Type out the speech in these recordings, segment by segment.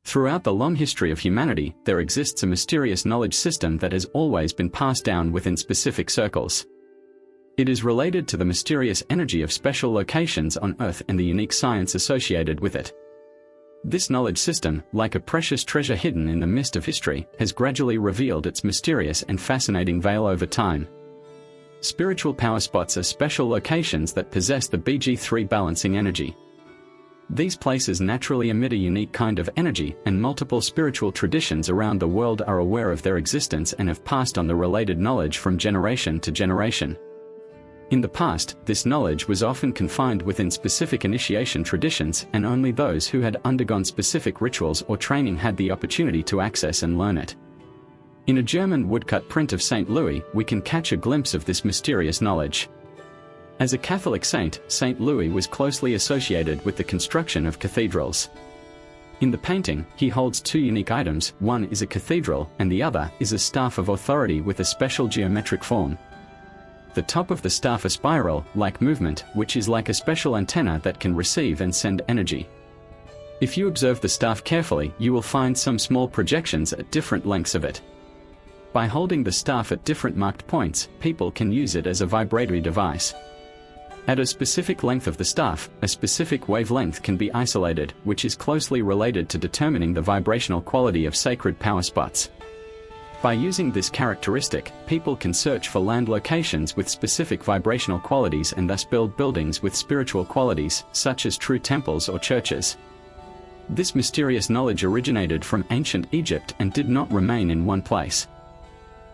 Throughout the long history of humanity, there exists a mysterious knowledge system that has always been passed down within specific circles. It is related to the mysterious energy of special locations on Earth and the unique science associated with it. This knowledge system, like a precious treasure hidden in the mist of history, has gradually revealed its mysterious and fascinating veil over time. Spiritual power spots are special locations that possess the BG3 balancing energy. These places naturally emit a unique kind of energy, and multiple spiritual traditions around the world are aware of their existence and have passed on the related knowledge from generation to generation. In the past, this knowledge was often confined within specific initiation traditions, and only those who had undergone specific rituals or training had the opportunity to access and learn it. In a German woodcut print of St. Louis, we can catch a glimpse of this mysterious knowledge. As a Catholic saint, St. Louis was closely associated with the construction of cathedrals. In the painting, he holds two unique items: one is a cathedral, and the other is a staff of authority with a special geometric form. The top of the staff a spiral-like movement, which is like a special antenna that can receive and send energy. If you observe the staff carefully, you will find some small projections at different lengths of it. By holding the staff at different marked points, people can use it as a vibratory device. At a specific length of the staff, a specific wavelength can be isolated, which is closely related to determining the vibrational quality of sacred power spots. By using this characteristic, people can search for land locations with specific vibrational qualities and thus build buildings with spiritual qualities, such as true temples or churches. This mysterious knowledge originated from ancient Egypt and did not remain in one place.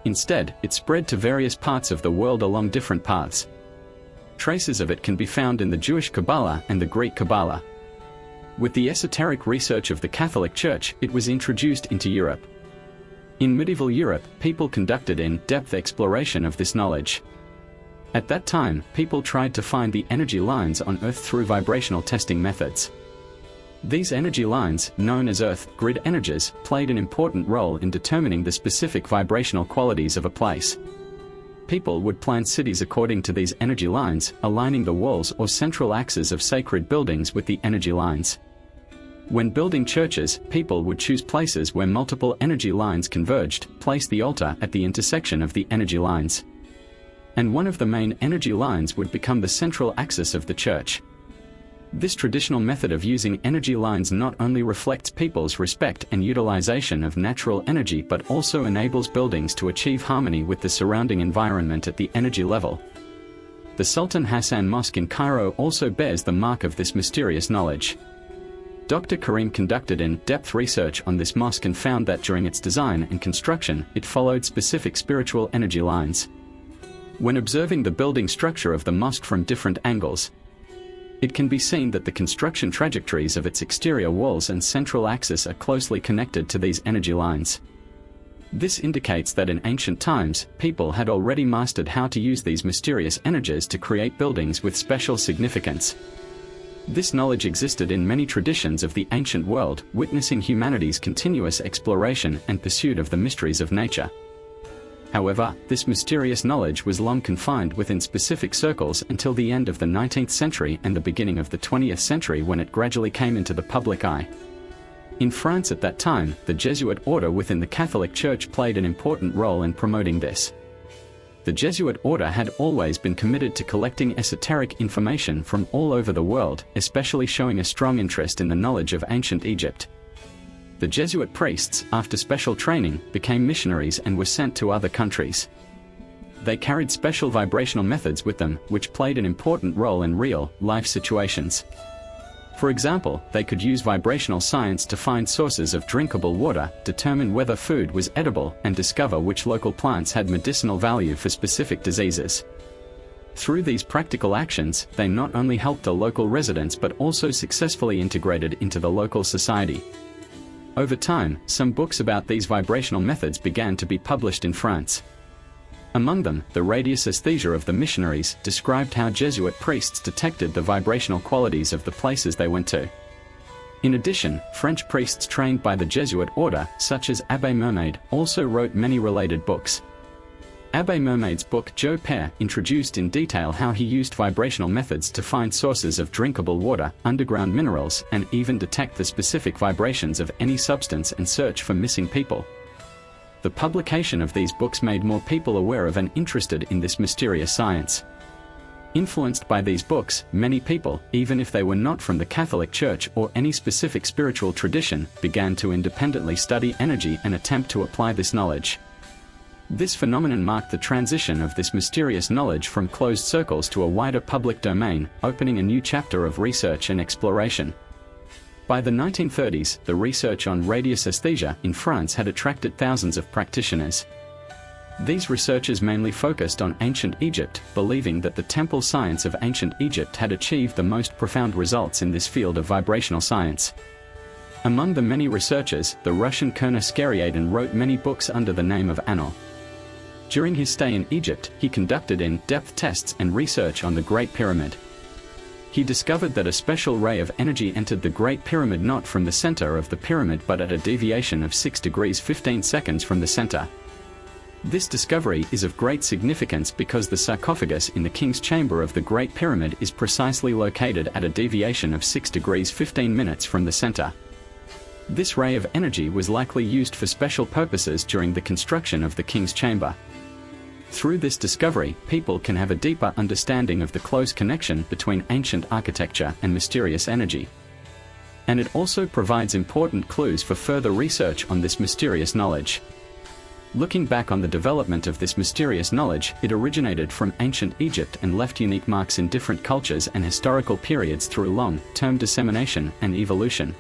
Instead, it spread to various parts of the world along different paths. Traces of it can be found in the Jewish Kabbalah and the Greek Kabbalah. With the esoteric research of the Catholic Church, it was introduced into Europe. In medieval Europe, people conducted in-depth exploration of this knowledge. At that time, people tried to find the energy lines on Earth through vibrational testing methods. These energy lines, known as Earth grid energies, played an important role in determining the specific vibrational qualities of a place. People would plan cities according to these energy lines, aligning the walls or central axes of sacred buildings with the energy lines. When building churches, people would choose places where multiple energy lines converged, place the altar at the intersection of the energy lines. And one of the main energy lines would become the central axis of the church. This traditional method of using energy lines not only reflects people's respect and utilization of natural energy but also enables buildings to achieve harmony with the surrounding environment at the energy level. The Sultan Hassan Mosque in Cairo also bears the mark of this mysterious knowledge. Dr. Karim conducted in-depth research on this mosque and found that during its design and construction, it followed specific spiritual energy lines. When observing the building structure of the mosque from different angles, it can be seen that the construction trajectories of its exterior walls and central axis are closely connected to these energy lines. This indicates that in ancient times, people had already mastered how to use these mysterious energies to create buildings with special significance. This knowledge existed in many traditions of the ancient world, witnessing humanity's continuous exploration and pursuit of the mysteries of nature. However, this mysterious knowledge was long confined within specific circles until the end of the 19th century and the beginning of the 20th century, when it gradually came into the public eye. In France at that time, the Jesuit order within the Catholic Church played an important role in promoting this. The Jesuit order had always been committed to collecting esoteric information from all over the world, especially showing a strong interest in the knowledge of ancient Egypt. The Jesuit priests, after special training, became missionaries and were sent to other countries. They carried special vibrational methods with them, which played an important role in real-life situations. For example, they could use vibrational science to find sources of drinkable water, determine whether food was edible, and discover which local plants had medicinal value for specific diseases. Through these practical actions, they not only helped the local residents but also successfully integrated into the local society. Over time, some books about these vibrational methods began to be published in France. Among them, the Radius Aesthesia of the missionaries described how Jesuit priests detected the vibrational qualities of the places they went to. In addition, French priests trained by the Jesuit order, such as Abbé Mermaid, also wrote many related books. Abbe Mermaid's book Joe Père introduced in detail how he used vibrational methods to find sources of drinkable water, underground minerals, and even detect the specific vibrations of any substance and search for missing people. The publication of these books made more people aware of and interested in this mysterious science. Influenced by these books, many people, even if they were not from the Catholic Church or any specific spiritual tradition, began to independently study energy and attempt to apply this knowledge. This phenomenon marked the transition of this mysterious knowledge from closed circles to a wider public domain, opening a new chapter of research and exploration. By the 1930s, the research on radiesthesia in France had attracted thousands of practitioners. These researchers mainly focused on ancient Egypt, believing that the temple science of ancient Egypt had achieved the most profound results in this field of vibrational science. Among the many researchers, the Russian Kerner Skeriadin wrote many books under the name of Anil. During his stay in Egypt, he conducted in-depth tests and research on the Great Pyramid. He discovered that a special ray of energy entered the Great Pyramid not from the center of the pyramid but at a deviation of 6 degrees 15 seconds from the center. This discovery is of great significance because the sarcophagus in the king's chamber of the Great Pyramid is precisely located at a deviation of 6 degrees 15 minutes from the center. This ray of energy was likely used for special purposes during the construction of the king's chamber. Through this discovery, people can have a deeper understanding of the close connection between ancient architecture and mysterious energy. And it also provides important clues for further research on this mysterious knowledge. Looking back on the development of this mysterious knowledge, it originated from ancient Egypt and left unique marks in different cultures and historical periods through long-term dissemination and evolution.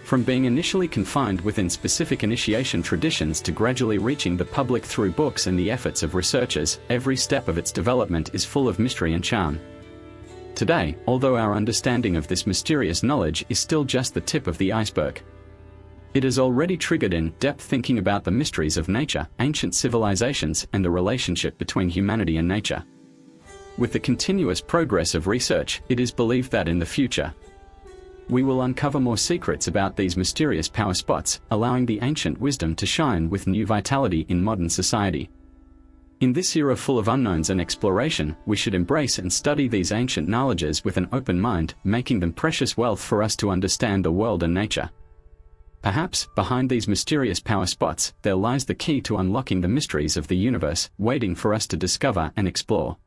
From being initially confined within specific initiation traditions to gradually reaching the public through books and the efforts of researchers, every step of its development is full of mystery and charm. Today, although our understanding of this mysterious knowledge is still just the tip of the iceberg, it has already triggered in-depth thinking about the mysteries of nature, ancient civilizations, and the relationship between humanity and nature. With the continuous progress of research, it is believed that in the future, we will uncover more secrets about these mysterious power spots, allowing the ancient wisdom to shine with new vitality in modern society. In this era full of unknowns and exploration, we should embrace and study these ancient knowledges with an open mind, making them precious wealth for us to understand the world and nature. Perhaps, behind these mysterious power spots, there lies the key to unlocking the mysteries of the universe, waiting for us to discover and explore.